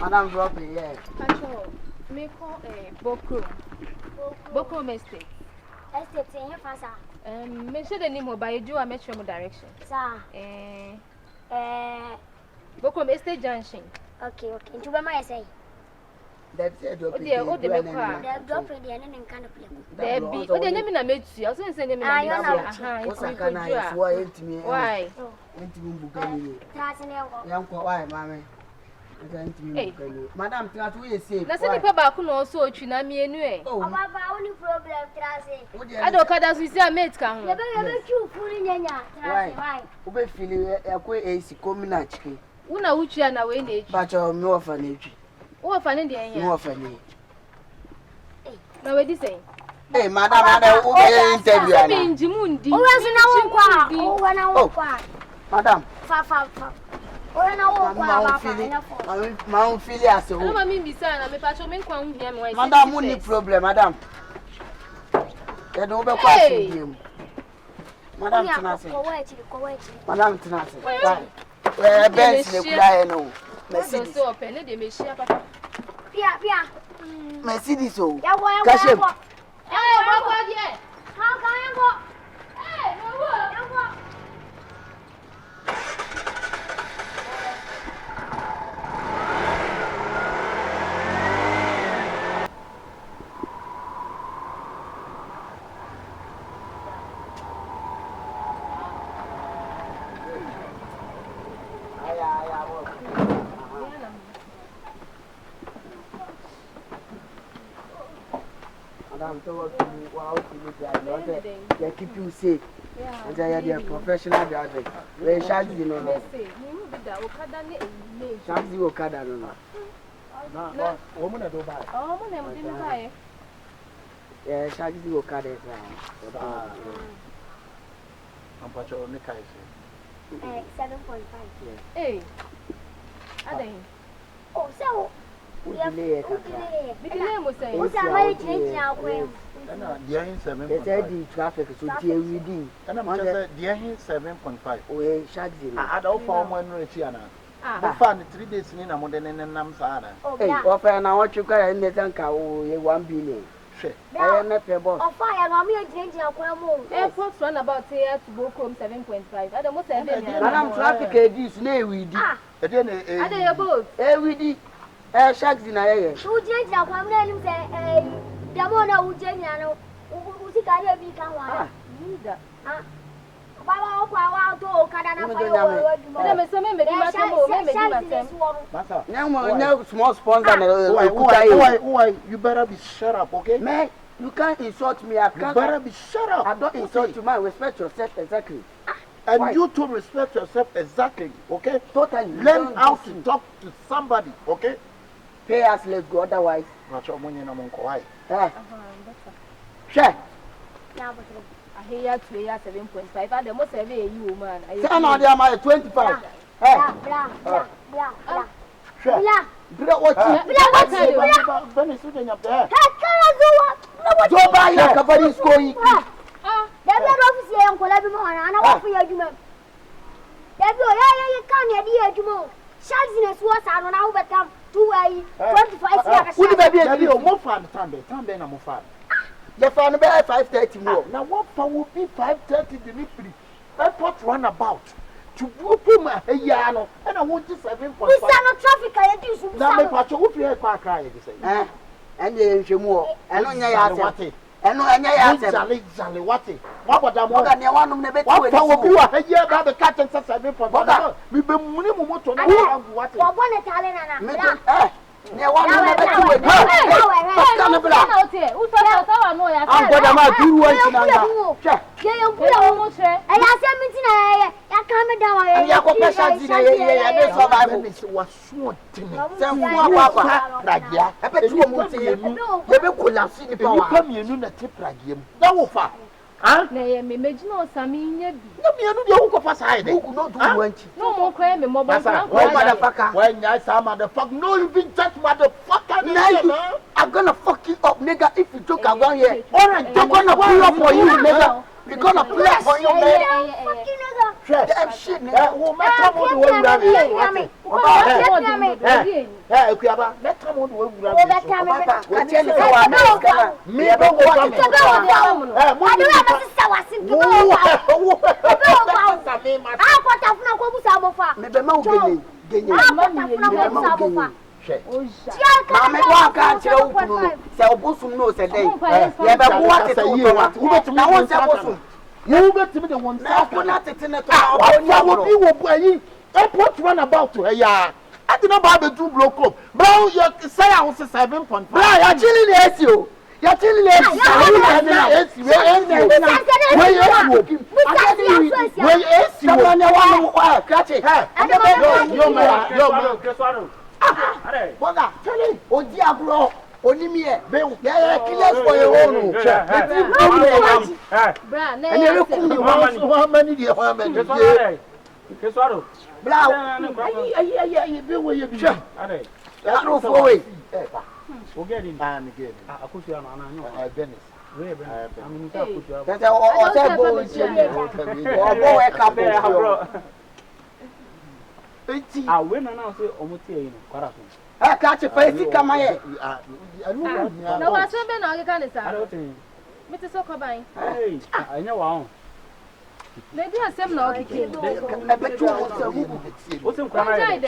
Madam drop it, yeah. Control. Me call a Bokro mistake. Estate in here, Fasa. Me should the name of by you, I met your direction. Sir. Bokro mistake junction. Okay. Into where I say? That's it. Oh, dear, oh, the car. They're dropping the end and kind of play. There be, oh, the name I made you. I was sending me. What's a can I swear to me? Why? Into Bugani. That's an young why, mammy? Madam, that's what you say. That's a paper back also, Chinami anyway. Oh, only problem, Trasy. I don't cut as we say, mate. Come. You fooling Yanya. Why? Ube feeling a quay AC coming at you. Una uchi and away age. But you're no orphanage. What fun in the end? No orphanage. No, what is saying? Hey, madam, I interview. I mean, Jimundi. Oh, when I walk. Madam. Fa. Mount Phileas. I mean, beside, I'm a patrolman. Madam, only problem, madam. They don't be questioning him. Madam Tenassi. Madam Tenassi. Where best you cry, no. Mercedes. Mercedes, oh. Cash him. How can I go? Hey, no, They keep you safe. And they are their professional drivers. They shall you know. Shanti Okada, no. Woman, I don't buy. Oh, my didn't buy. Yeah, Shanti Okada. I'm patrolling the Kai. 7.5. Hey, I think. Oh, so. We delay. The name was saying, what's our change now? Dear in 7. They said the traffic is so dear reading. And I'm just dear in 7.5. Oh, Shaggy. I don't form one Richiana. I found 3 days in a modern and Namsana. Hey, offer now what you got in the tanker, oh, 1 billion. I am not a boss. Oh, fire, I'm here changing our home. Airports run about here to go home 7.5. I don't want to have any. Madam traffic is nay with you. I don't have both. Every day. Shaggy in a year. Who changed our family? Say, Damona, who changed, who see can be come on. Neither. Baba, to no small sponsor. Why? You better be shut up, okay? Man, you can't insult me. I can't. You better be shut up. I don't insult you, man. Respect yourself exactly. And Why? you too respect yourself exactly, okay? Totally. Learn how to talk to somebody, okay? Pay us, let's go. Otherwise, share. I hear 7.5. I must have a you, man. Tell me, I'm at 25. Hey, share. Bernice sitting up there. Go buy your Akabenezer going. That's office here, Uncle Abimon, and I want for your human. That's you can't hear you. Shagginess was on our time 25 Who the baby? More fun, Tambe, no more fun. You found about 5:30 more. Now, what fun would be 5:30 delivery? Airport runabout to whoop him a yano, and I want to 7.5. We stand traffic. I do now, my patch, whoop your car cry, you say. And you more. And on your what? And on your Jolly, what? What about that? What can one never what will be a year about the cat and 7.5? We've been minimum what to know what one Italian. Near one never to it. I'm going to do one. Check. And I said, Miss, I come down. And you have a was sworn to me. Some papa, Pragya. I bet you won't see you. You could have seen the power. You know the tip Pragya. No, far. Huh? Nay, me no, Sammy, no, you know, you go side. Who could not do one. No more crime, mobile. Motherfucker. When I saw motherfucker, no, you been touch motherfucker. Now I'm gonna fuck you up, nigga, if you joke around here. Alright, I'm gonna pull up for you, nigga. We're gonna pull up for you, man. That shit, who met some of the way we are. Kuaba, let some of the way we are. Me, I don't want to Mama wa ka kire ukunu se obosum no se dey ye be bo wa tete wo na won se bosum you betimi de won sa ko na tete ne to na wo bi wo bu ayi airport run about to ya I did not buy the two block club bro you say I was 7.5 bro ya chili le esi o ya chili le esi Boga, tell him, Oji Agro, Onimie, yeah, killers for your own. And you look how many dear women. Brown, yeah, you be where you be. I don't know way. Forget him, and again, I put you on Bernice. That's all. I win and I'll say, Omote, I catch a face, come here. No, I said, Ben, I can't say. Mr. Sokobine. Hey, I know. Maybe I said no. I bet you what's in crying.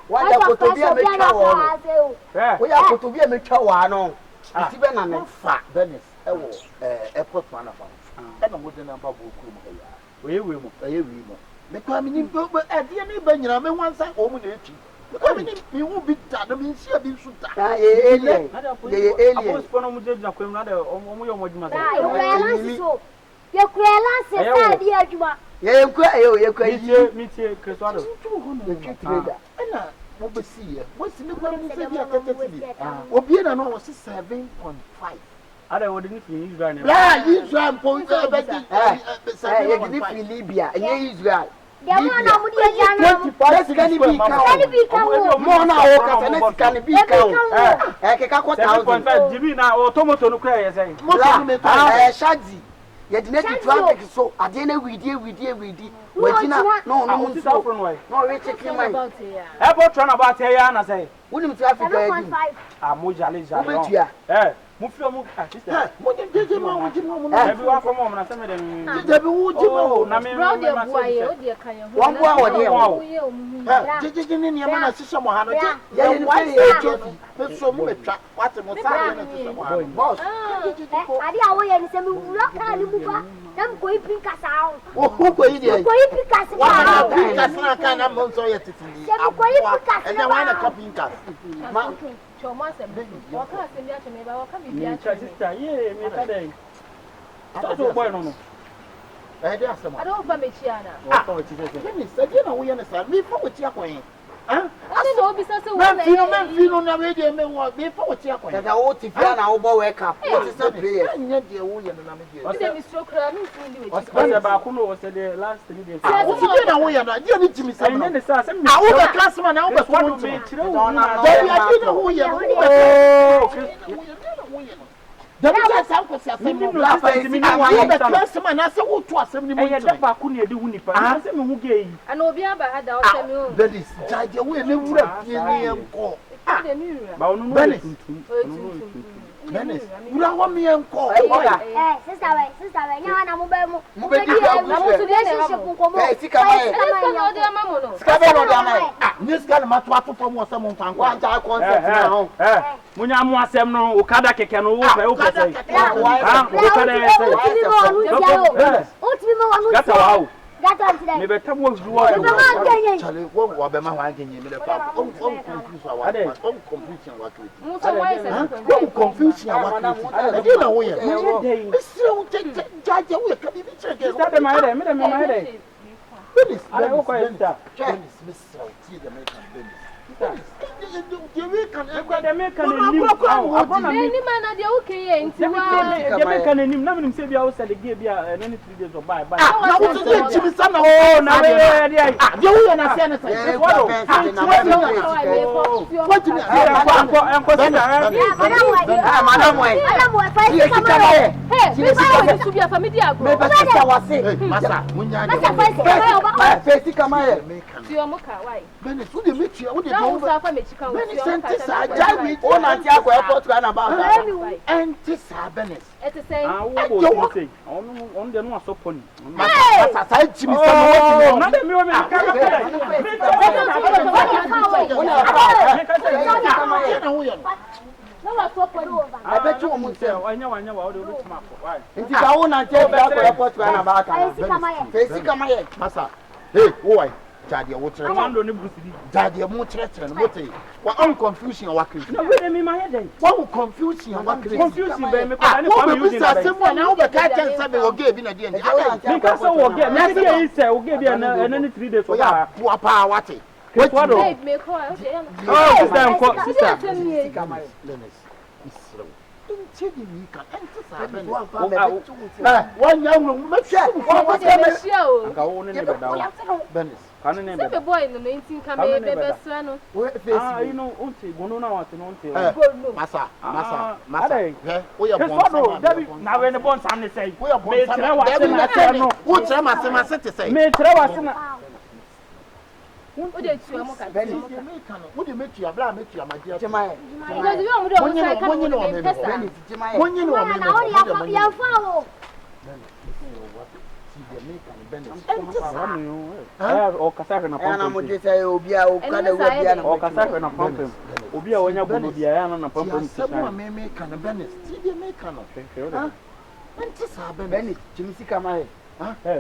Why are to be a mature? We are to be a mature. No, it's even a fat Bernice. Airport man about. I don't want to know about we will. Because I mean, at the end of the day, one side over the edge. Because I mean, you won't be done. I mean, she has been shot. Alien. I was for no more than a criminal or more than a you cry, you cry, meet here, Creswado. What we see, what's in the world? Will be an almost 7.5. I don't want to finish Israel. Yeah, Israel point Libya, Israel. You didn't traffic so I didn't we did. No, rich about here. Airport run about here, and I say, wouldn't traffic I'm Mujali. Eh, Mufio, sister. What did you want? Everyone from home, and some of them. One hour, did you mean your man, Sister Mohammed? Yeah, so much. What's the most boss? I did away and say, look at you. I'm going to pick us out. Oh, who go in there? Pick us out. And I want a copy cast. Thomas and what can I say to me about coming here? Sister, yeah, me. So, boy, no. I don't want me, Chiana. Oh, it's a dinner. We understand me for what you're going. I don't know, because men feel on the radio, men want me for what you're going. That I ought to feel now, wake up. What is that? And yet, dear William, what's so crazy? What's about who was the last 3 days? I need to miss. I know the classman now, but what to make you know who you are. The classman, I said, what was 70 minutes? I said, who gave? I know Biaba had our Bernice, Judge, we would have call. Bernice, you don't want me and call. Sister, maybe come was doing Charlie, what be my wagging you? Confusion. I didn't know where. So, judge, we can be checking. Stop the matter, I don't quite stop. Miss, the American business. we can make an any man at the okay and make an enemy. Never say, I said, give you an any 3 days of buy. Oh, now, you and I send I bet you won't say, I know, why. It is our own airport to Anabaka. Massa. Hey, boy, Daddy, what's Daddy, more threatened, what a one confusion or no, wait a minute, one confusion or what confusion, baby. I know someone now, but I can't say they will give in a day. Because I will get, I will give you another 3 days for that. What? What do you make? Oh, sister. One young woman, Bernice. The boy in the 19 come in the son. You know, Massa, we are now in the bonds and say, we are born. What's a say? What do you make your blood make your my dear?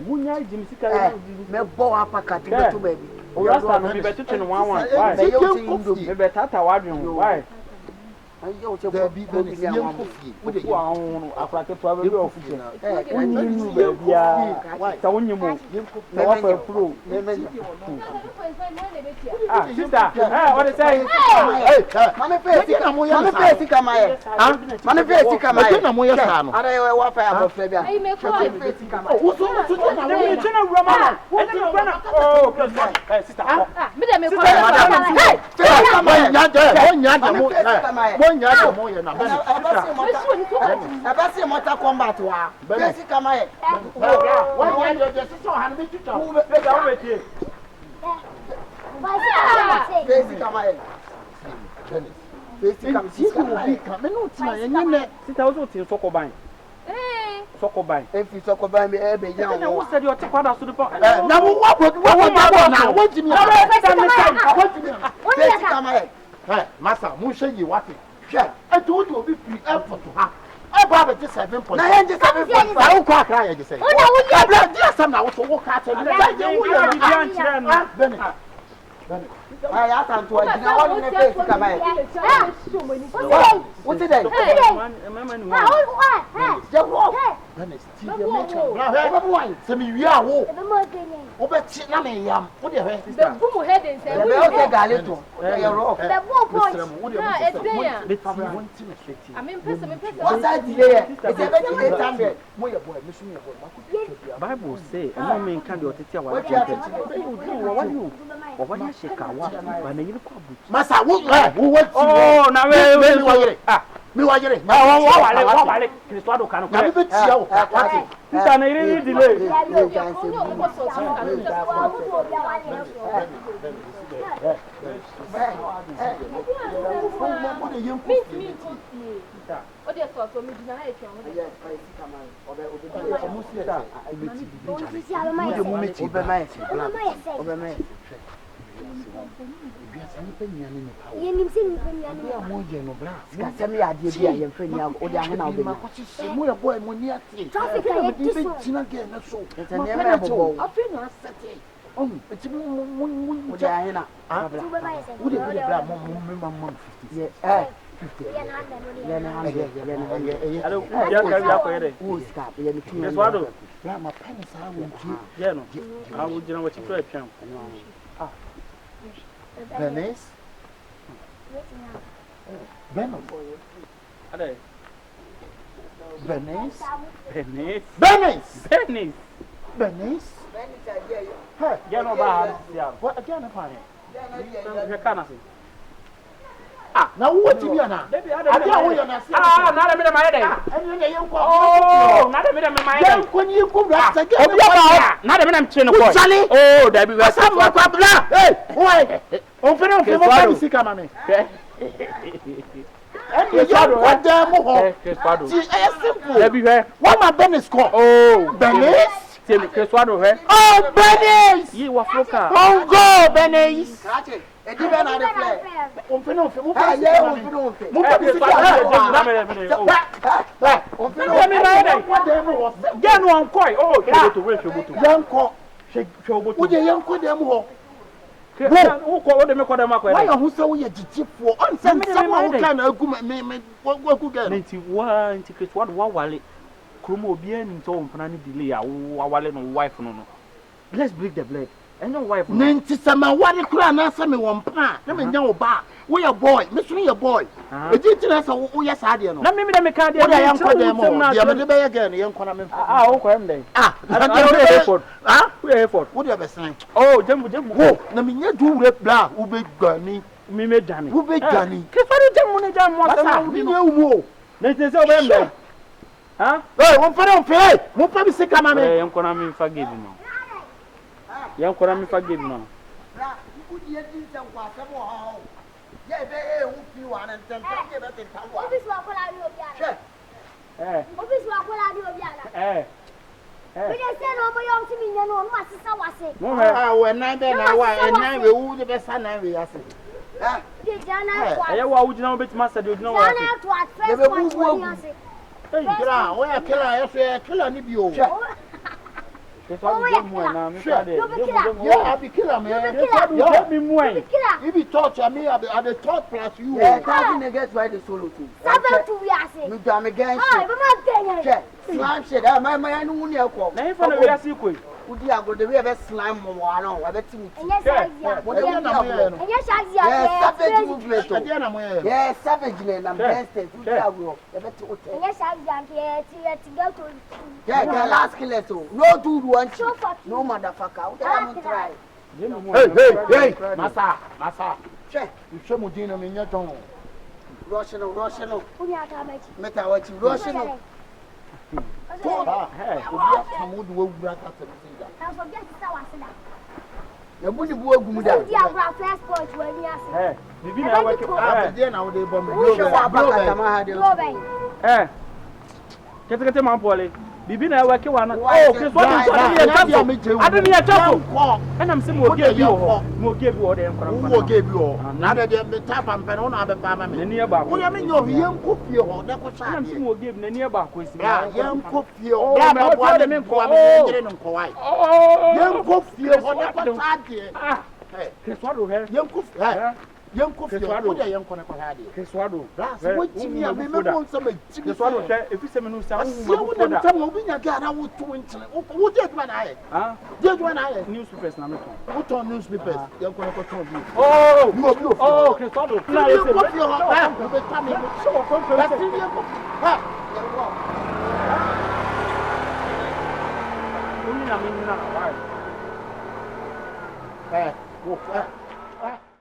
Munya Jimmy me bo apaka to baby. O rasta no be betu to one. Why? Me betata wadun. Why? Ayo che bo bi one. Wo de awon afrake to abe ofuji. Onyimu baby a. Ta onyimu. Na wa fa pro. Ah, sister. What they say? Mama face kama ye. Mama face kama ye. Na moya sa no. Ara wa fa abofra bia. Ai me ko face kama. Sokoban. If you Sokoban, be able to know what you are to father to the point. Now, what do you mean? Massa, Musha, you what? I told you be free effort to her. I bought it 7 points. I just 7 points. I don't crack, I just say. Oh, some now to walk out and I asked to a face to come out. What's it? Some you are over Chinami yam. What the heck is that? Who head and say, Galito? The I mean, what's that here? It's a very 800. Bible say, a woman can't do it. What you shake out? Massa, oh, now me why you? Why? Cristo can come with you. It's an really delay. Bernice? Bernice. Bernice. Bernice. Bernice. Bernice. Hey, Get no bad. What again upon it? You can't see. Ah, now what you na? Not a minute, my head. Oh, not a minute, my head. When you come back again, not a minute, chin. Oh, Debbie, what's up, my papa? Hey, why? Oh, for no, for see, come on. And you what damn simple. Debbie, what my Bernice called? Oh, Bernice. Oh, Bernice! You were Floka. Oh, go, Bernice! Let's break the blade. And no wife. Nancy, some what you cry answer me one pan. Let me know about. We a boy, Miss Me a boy. We did tell us who yes, I didn't know. Let me make a deal. I am for them. The again, young Conam. Ah, okay. Effort. Ah, we effort. What do you have a sign? Oh, Jim, oh, let me do red blah, who big gurney. Me made Danny. Who big gurney? Let's say, huh? Oh, one for them, play. Won't probably say, come on, I'm going to forgive you. Young Conami forgive me. That's why we don't want to I'll be killer, man. Let me win. If you torture me, I'll be taught plus you. Yeah, cousin against why the solo too. Seven to we are saying. You damn against. Oh, slime shit. I my new near call. Name for the real secret. Would you go the way of slime one? I bet you. Yes, yes, savage and I'm best. Yeah, last kill no dude wants you. No motherfucker. Try. Hey, Massa. Check. You show me dinner in your tongue. Russian. Meta what you Russian. Hey, you have your money boy, good. Hey, you been a working now. They bomb. Eh, get him on, Polly. Bibi na working one. Oh, this one I didn't hear talk. And I'm saying, we'll give you all them. We'll give you all. Now that the tap and pen on other family nearby. What do you mean you're young coffee or that was I'm saying, we'll give the nearby question. Young coffee or young coffee or what? Hey, this one, young coffee. Young coffee, what are young Conacadi? Keswado. What Jimmy, I remember on some Keswado. If you say, no, some will be a guy. I would 20. What did one I? Did one I? Newspapers, what on newspapers? Young Conacadi. Oh, Keswado.